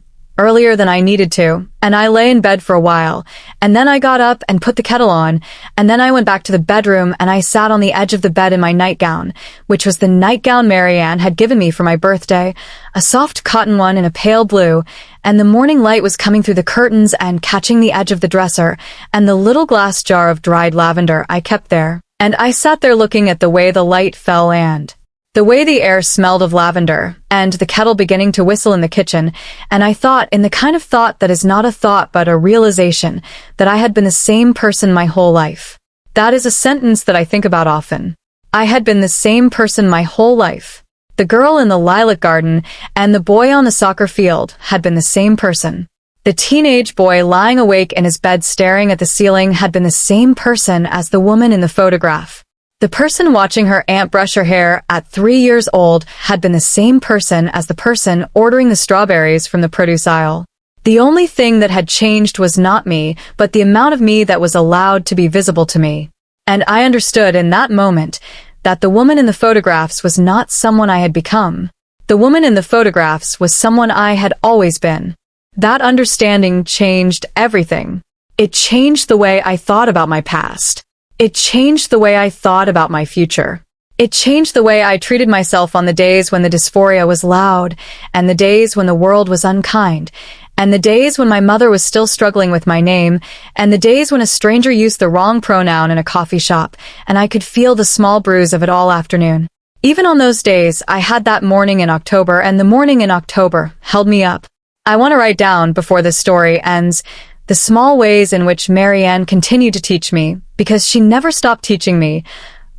[SPEAKER 1] than I needed to, and I lay in bed for a while, and then I got up and put the kettle on, and then I went back to the bedroom and I sat on the edge of the bed in my nightgown, which was the nightgown Marianne had given me for my birthday, a soft cotton one in a pale blue, and the morning light was coming through the curtains and catching the edge of the dresser, and the little glass jar of dried lavender I kept there, and I sat there looking at the way the light fell and the way the air smelled of lavender, and the kettle beginning to whistle in the kitchen, and I thought, in the kind of thought that is not a thought but a realization, that I had been the same person my whole life. That is a sentence that I think about often. I had been the same person my whole life. The girl in the lilac garden and the boy on the soccer field had been the same person. The teenage boy lying awake in his bed staring at the ceiling had been the same person as the woman in the photograph. The person watching her aunt brush her hair at 3 years old had been the same person as the person ordering the strawberries from the produce aisle. The only thing that had changed was not me, but the amount of me that was allowed to be visible to me. And I understood in that moment that the woman in the photographs was not someone I had become. The woman in the photographs was someone I had always been. That understanding changed everything. It changed the way I thought about my past. It changed the way I thought about my future. It changed the way I treated myself on the days when the dysphoria was loud, and the days when the world was unkind, and the days when my mother was still struggling with my name, and the days when a stranger used the wrong pronoun in a coffee shop, and I could feel the small bruise of it all afternoon. Even on those days, I had that morning in October, and the morning in October held me up. I want to write down, before this story ends, the small ways in which Marianne continued to teach me, because she never stopped teaching me,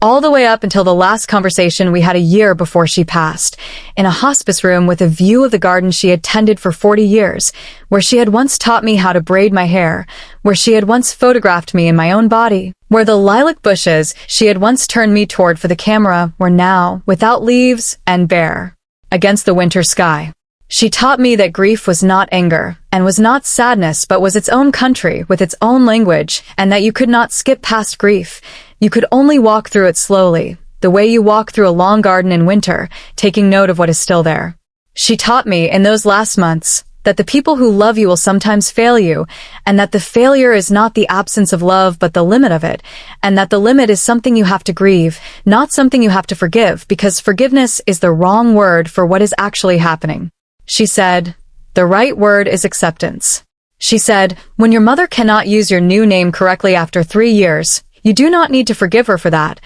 [SPEAKER 1] all the way up until the last conversation we had a year before she passed, in a hospice room with a view of the garden she had tended for 40 years, where she had once taught me how to braid my hair, where she had once photographed me in my own body, where the lilac bushes she had once turned me toward for the camera were now without leaves and bare against the winter sky. She taught me that grief was not anger, and was not sadness but was its own country with its own language, and that you could not skip past grief. You could only walk through it slowly, the way you walk through a long garden in winter, taking note of what is still there. She taught me, in those last months, that the people who love you will sometimes fail you, and that the failure is not the absence of love but the limit of it, and that the limit is something you have to grieve, not something you have to forgive, because forgiveness is the wrong word for what is actually happening. She said, the right word is acceptance. She said, when your mother cannot use your new name correctly after 3 years, you do not need to forgive her for that.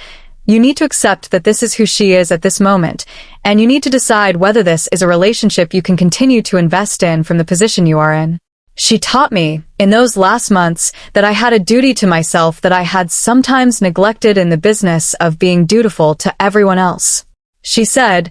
[SPEAKER 1] You need to accept that this is who she is at this moment, and you need to decide whether this is a relationship you can continue to invest in from the position you are in. She taught me, in those last months, that I had a duty to myself that I had sometimes neglected in the business of being dutiful to everyone else. She said,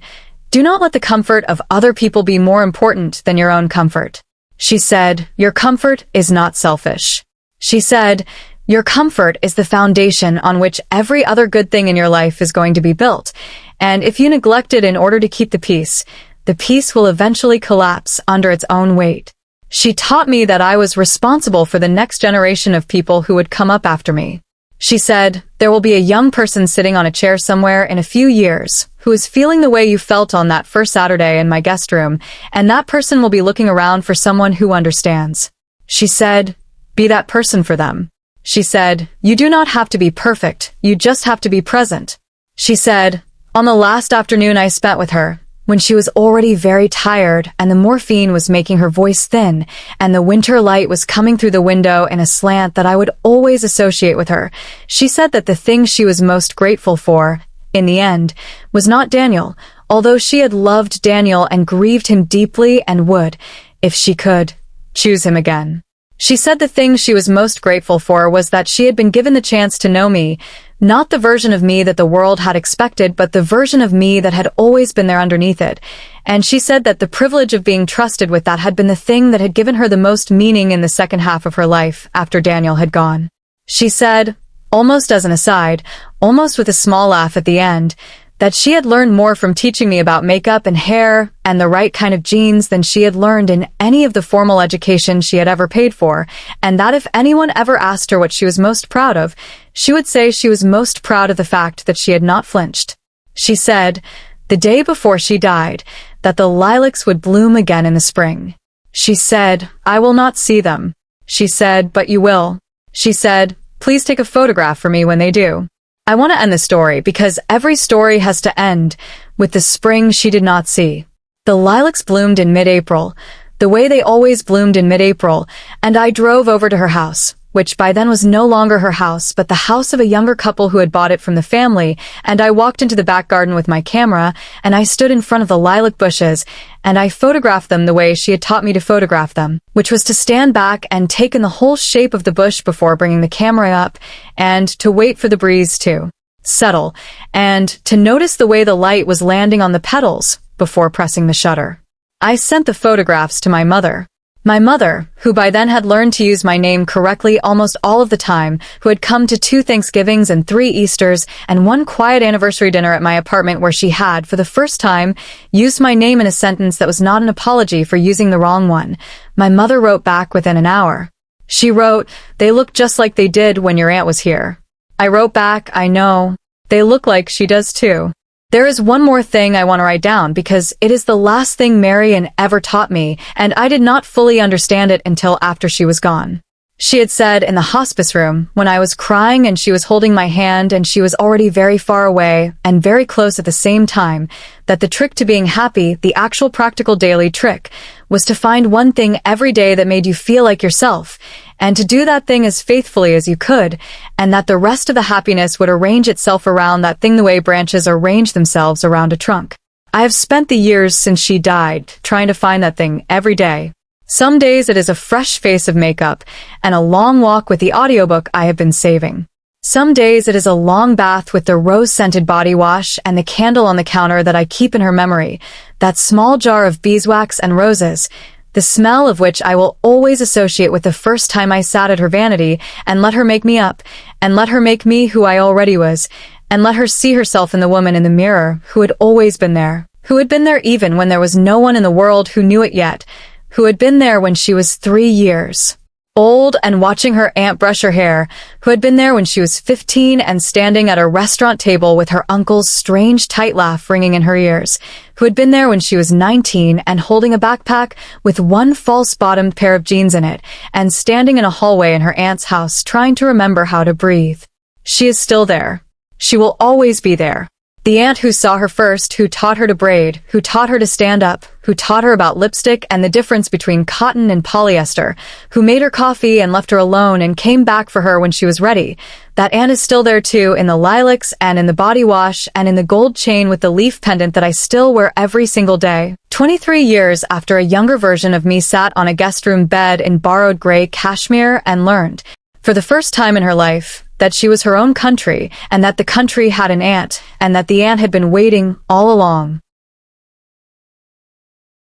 [SPEAKER 1] do not let the comfort of other people be more important than your own comfort. She said, your comfort is not selfish. She said, your comfort is the foundation on which every other good thing in your life is going to be built, and if you neglect it in order to keep the peace will eventually collapse under its own weight. She taught me that I was responsible for the next generation of people who would come up after me. She said, there will be a young person sitting on a chair somewhere in a few years who is feeling the way you felt on that first Saturday in my guest room, and that person will be looking around for someone who understands. She said, be that person for them. She said, you do not have to be perfect, you just have to be present. She said, on the last afternoon I spent with her, when she was already very tired and the morphine was making her voice thin and the winter light was coming through the window in a slant that I would always associate with her, she said that the thing she was most grateful for, in the end, was not Daniel, although she had loved Daniel and grieved him deeply and would, if she could, choose him again. She said the thing she was most grateful for was that she had been given the chance to know me, not the version of me that the world had expected, but the version of me that had always been there underneath it. And she said that the privilege of being trusted with that had been the thing that had given her the most meaning in the second half of her life after Daniel had gone. She said, almost as an aside, almost with a small laugh at the end, that she had learned more from teaching me about makeup and hair and the right kind of jeans than she had learned in any of the formal education she had ever paid for, and that if anyone ever asked her what she was most proud of, she would say she was most proud of the fact that she had not flinched. She said, the day before she died, that the lilacs would bloom again in the spring. She said, I will not see them. She said, but you will. She said, please take a photograph for me when they do. I want to end the story because every story has to end with the spring she did not see. The lilacs bloomed in mid-April, the way they always bloomed in mid-April, and I drove over to her house, which by then was no longer her house, but the house of a younger couple who had bought it from the family, and I walked into the back garden with my camera, and I stood in front of the lilac bushes, and I photographed them the way she had taught me to photograph them, which was to stand back and take in the whole shape of the bush before bringing the camera up, and to wait for the breeze to settle, and to notice the way the light was landing on the petals before pressing the shutter. I sent the photographs to my mother. My mother, who by then had learned to use my name correctly almost all of the time, who had come to 2 Thanksgivings and 3 Easters and 1 quiet anniversary dinner at my apartment where she had, for the first time, used my name in a sentence that was not an apology for using the wrong one. My mother wrote back within an hour. She wrote, they look just like they did when your aunt was here. I wrote back, I know. They look like she does too. There is one more thing I want to write down because it is the last thing Marian ever taught me, and I did not fully understand it until after she was gone. She had said in the hospice room, when I was crying and she was holding my hand and she was already very far away and very close at the same time, that the trick to being happy, the actual practical daily trick, was to find one thing every day that made you feel like yourself, and to do that thing as faithfully as you could, and that the rest of the happiness would arrange itself around that thing the way branches arrange themselves around a trunk. I have spent the years since she died trying to find that thing every day. Some days it is a fresh face of makeup and a long walk with the audiobook I have been saving. Some days it is a long bath with the rose-scented body wash and the candle on the counter that I keep in her memory, that small jar of beeswax and roses, the smell of which I will always associate with the first time I sat at her vanity and let her make me up, and let her make me who I already was, and let her see herself in the woman in the mirror who had always been there, who had been there even when there was no one in the world who knew it yet, who had been there when she was 3 years old and watching her aunt brush her hair, who had been there when she was 15 and standing at a restaurant table with her uncle's strange tight laugh ringing in her ears, who had been there when she was 19 and holding a backpack with 1 false-bottomed pair of jeans in it and standing in a hallway in her aunt's house trying to remember how to breathe. She is still there. She will always be there. The aunt who saw her first, who taught her to braid, who taught her to stand up, who taught her about lipstick and the difference between cotton and polyester, who made her coffee and left her alone and came back for her when she was ready. That aunt is still there too, in the lilacs and in the body wash and in the gold chain with the leaf pendant that I still wear every single day. 23 years after a younger version of me sat on a guest room bed in borrowed gray cashmere and learned, for the first time in her life, that she was her own country, and that the country had an aunt, and that the aunt had been waiting all along.